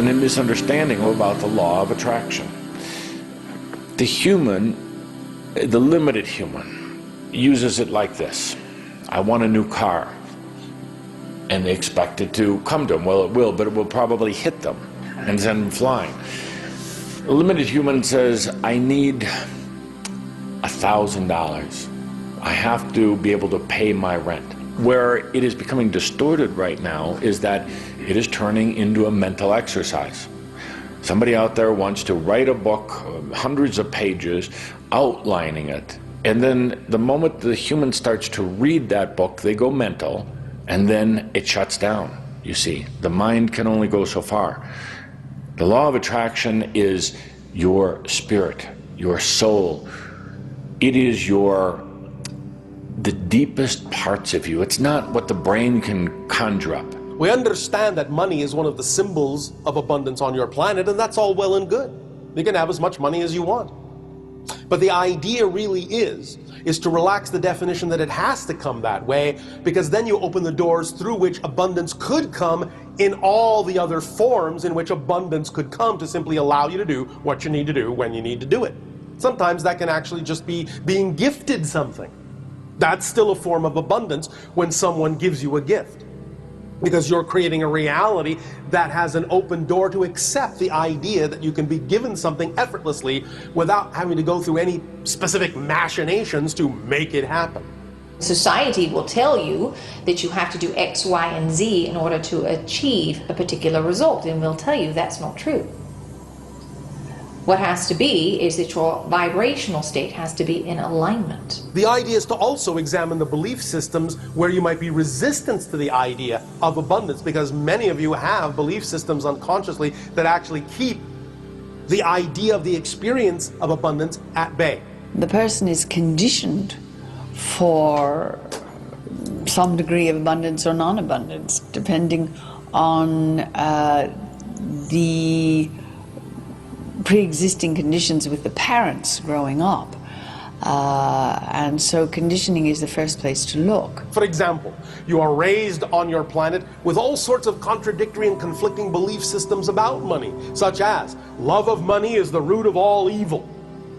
a misunderstanding about the law of attraction. The human, the limited human, uses it like this. I want a new car. And they expect it to come to them. Well, it will, but it will probably hit them and send them flying. The limited human says, I need $1,000. I have to be able to pay my rent. Where it is becoming distorted right now is that it is turning into a mental exercise. Somebody out there wants to write a book, hundreds of pages, outlining it, and then the moment the human starts to read that book, they go mental, and then it shuts down, you see. The mind can only go so far. The law of attraction is your spirit, your soul. It is the deepest parts of you. It's not what the brain can conjure up. We understand that money is one of the symbols of abundance on your planet, and that's all well and good. You can have as much money as you want. But the idea really is to relax the definition that it has to come that way, because then you open the doors through which abundance could come in all the other forms in which abundance could come to simply allow you to do what you need to do when you need to do it. Sometimes that can actually just be being gifted something. That's still a form of abundance when someone gives you a gift, because you're creating a reality that has an open door to accept the idea that you can be given something effortlessly without having to go through any specific machinations to make it happen. Society will tell you that you have to do X, Y, and Z in order to achieve a particular result, and we'll tell you that's not true. What has to be is that your vibrational state has to be in alignment. The idea is to also examine the belief systems where you might be resistant to the idea of abundance, because many of you have belief systems unconsciously that actually keep the idea of the experience of abundance at bay. The person is conditioned for some degree of abundance or non-abundance, depending on the pre-existing conditions with the parents growing up. And so conditioning is the first place to look. For example, you are raised on your planet with all sorts of contradictory and conflicting belief systems about money, such as love of money is the root of all evil.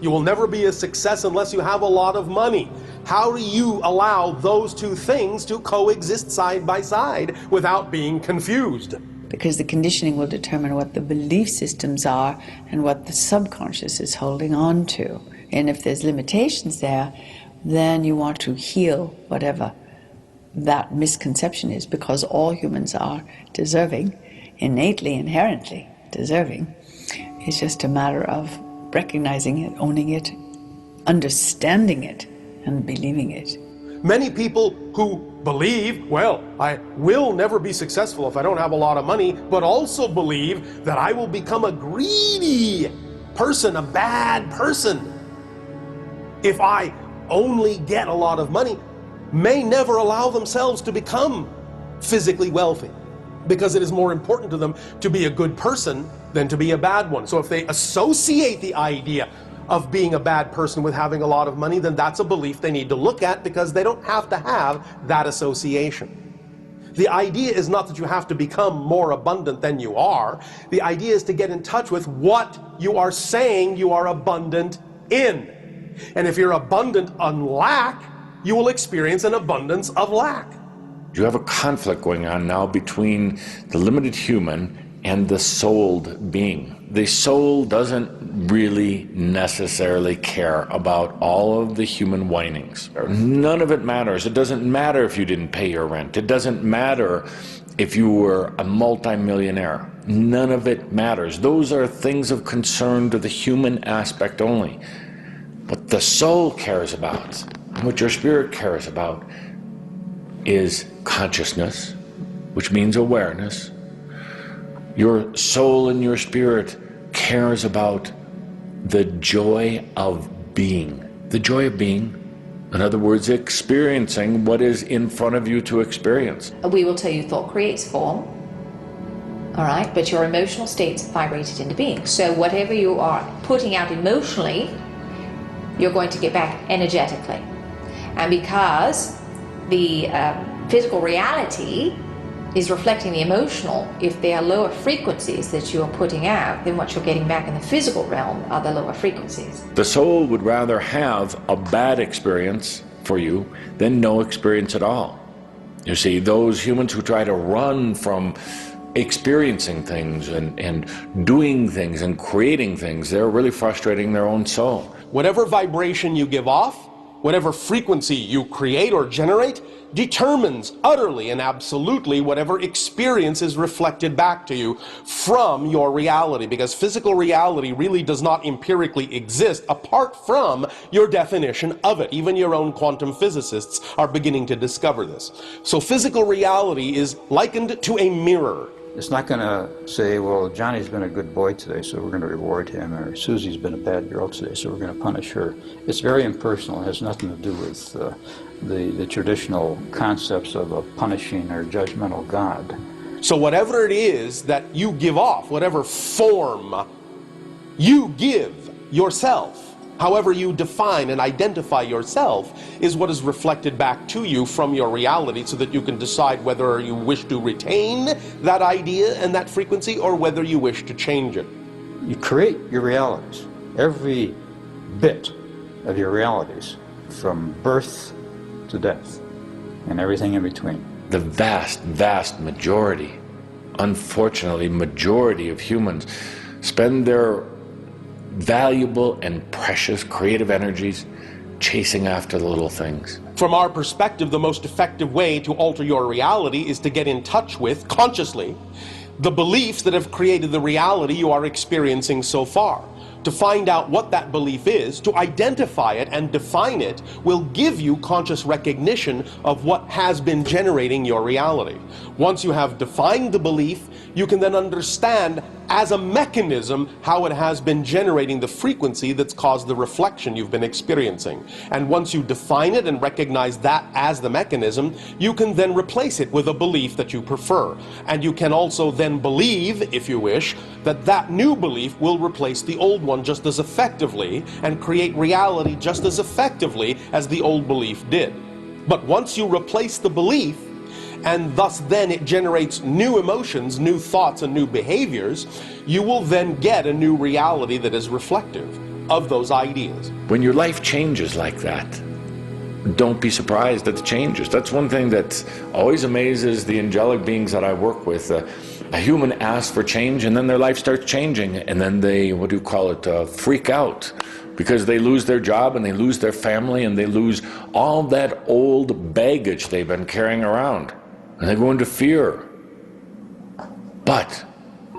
You will never be a success unless you have a lot of money. How do you allow those two things to coexist side by side without being confused? Because the conditioning will determine what the belief systems are and what the subconscious is holding on to. And if there's limitations there, then you want to heal whatever that misconception is, because all humans are deserving, innately, inherently deserving. It's just a matter of recognizing it, owning it, understanding it, and believing it. Many people who believe, well, I will never be successful if I don't have a lot of money, but also believe that I will become a greedy person, a bad person, if I only get a lot of money, may never allow themselves to become physically wealthy, because it is more important to them to be a good person than to be a bad one. So if they associate the idea of being a bad person with having a lot of money, then that's a belief they need to look at, because they don't have to have that association. The idea is not that you have to become more abundant than you are. The idea is to get in touch with what you are saying you are abundant in. And if you're abundant on lack, you will experience an abundance of lack. You have a conflict going on now between the limited human and the souled being. The soul doesn't really necessarily care about all of the human whinings. None of it matters. It doesn't matter if you didn't pay your rent. It doesn't matter if you were a multimillionaire. None of it matters. Those are things of concern to the human aspect only. What the soul cares about, and what your spirit cares about, is consciousness, which means awareness. Your soul and your spirit cares about the joy of being. The joy of being, in other words, experiencing what is in front of you to experience. We will tell you thought creates form, all right, but your emotional state's vibrated into being. So whatever you are putting out emotionally, you're going to get back energetically. And because the physical reality is reflecting the emotional, if they are lower frequencies that you are putting out, then what you're getting back in the physical realm are the lower frequencies. The soul would rather have a bad experience for you than no experience at all. You see, those humans who try to run from experiencing things and doing things and creating things, they're really frustrating their own soul. Whatever vibration you give off, whatever frequency you create or generate, determines utterly and absolutely whatever experience is reflected back to you from your reality, because physical reality really does not empirically exist apart from your definition of it. Even your own quantum physicists are beginning to discover this. So physical reality is likened to a mirror. It's not going to say, well, Johnny's been a good boy today, so we're going to reward him, or Susie's been a bad girl today, so we're going to punish her. It's very impersonal. It has nothing to do with the traditional concepts of a punishing or judgmental God. So whatever it is that you give off, whatever form you give yourself, however you define and identify yourself, is what is reflected back to you from your reality, so that you can decide whether you wish to retain that idea and that frequency or whether you wish to change it. You create your realities, every bit of your realities, from birth to death, and everything in between. The vast majority, unfortunately, majority of humans spend their valuable and precious creative energies chasing after the little things. From our perspective, the most effective way to alter your reality is to get in touch with, consciously, the beliefs that have created the reality you are experiencing so far. To find out what that belief is, to identify it and define it, will give you conscious recognition of what has been generating your reality. Once you have defined the belief, you can then understand as a mechanism how it has been generating the frequency that's caused the reflection you've been experiencing. And once you define it and recognize that as the mechanism, you can then replace it with a belief that you prefer. And you can also then believe, if you wish, that that new belief will replace the old one just as effectively and create reality just as effectively as the old belief did. But once you replace the belief, and thus then it generates new emotions, new thoughts, and new behaviors, you will then get a new reality that is reflective of those ideas. When your life changes like that, don't be surprised at the changes. That's one thing that always amazes the angelic beings that I work with. A human asks for change, and then their life starts changing, and then they, what do you call it, freak out, because they lose their job, and they lose their family, and they lose all that old baggage they've been carrying around. And they go into fear. But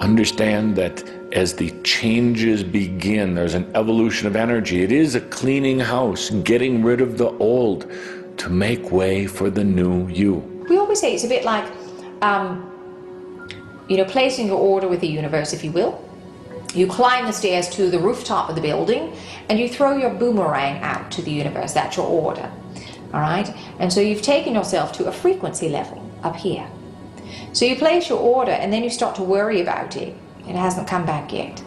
understand that as the changes begin, there's an evolution of energy. It is a cleaning house, getting rid of the old to make way for the new you. We always say it's a bit like, placing your order with the universe, if you will. You climb the stairs to the rooftop of the building and you throw your boomerang out to the universe. That's your order. All right? And so you've taken yourself to a frequency level up here. So you place your order and then you start to worry about it. It hasn't come back yet.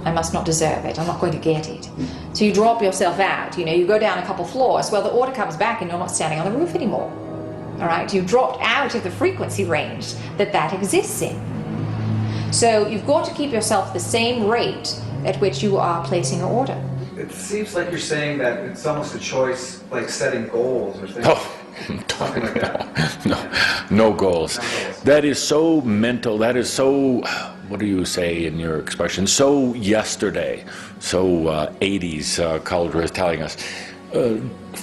I must not deserve it. I'm not going to get it. So you drop yourself out. You go down a couple floors. Well, the order comes back and you're not standing on the roof anymore. All right? You've dropped out of the frequency range that exists in. So you've got to keep yourself the same rate at which you are placing your order. It seems like you're saying that it's almost a choice, like setting goals or things. Something like that. No goals. That is so mental. That is so, what do you say in your expression? So yesterday. So 80s culture is telling us.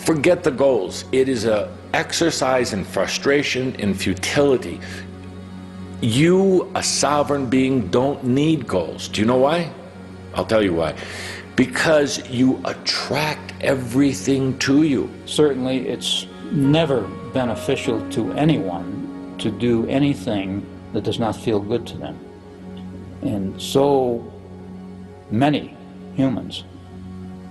Forget the goals. It is an exercise in frustration, in futility. You, a sovereign being, don't need goals. Do you know why? I'll tell you why. Because you attract everything to you. Certainly, it's never beneficial to anyone to do anything that does not feel good to them. And so many humans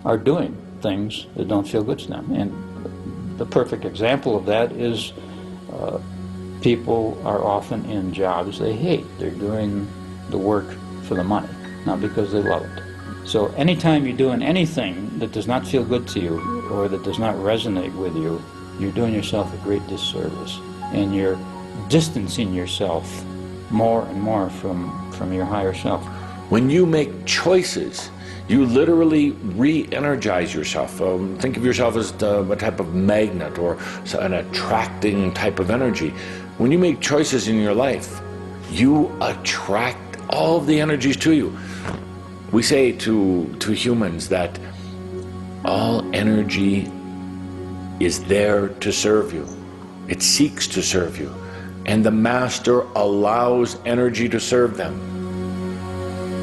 are doing things that don't feel good to them. And the perfect example of that is people are often in jobs they hate. They're doing the work for the money, not because they love it. So anytime you're doing anything that does not feel good to you or that does not resonate with you, you're doing yourself a great disservice. And you're distancing yourself more and more from your higher self. When you make choices, you literally re-energize yourself. Think of yourself as a type of magnet or an attracting type of energy. When you make choices in your life, you attract all of the energies to you. We say to humans that all energy is there to serve you. It seeks to serve you. And the Master allows energy to serve them.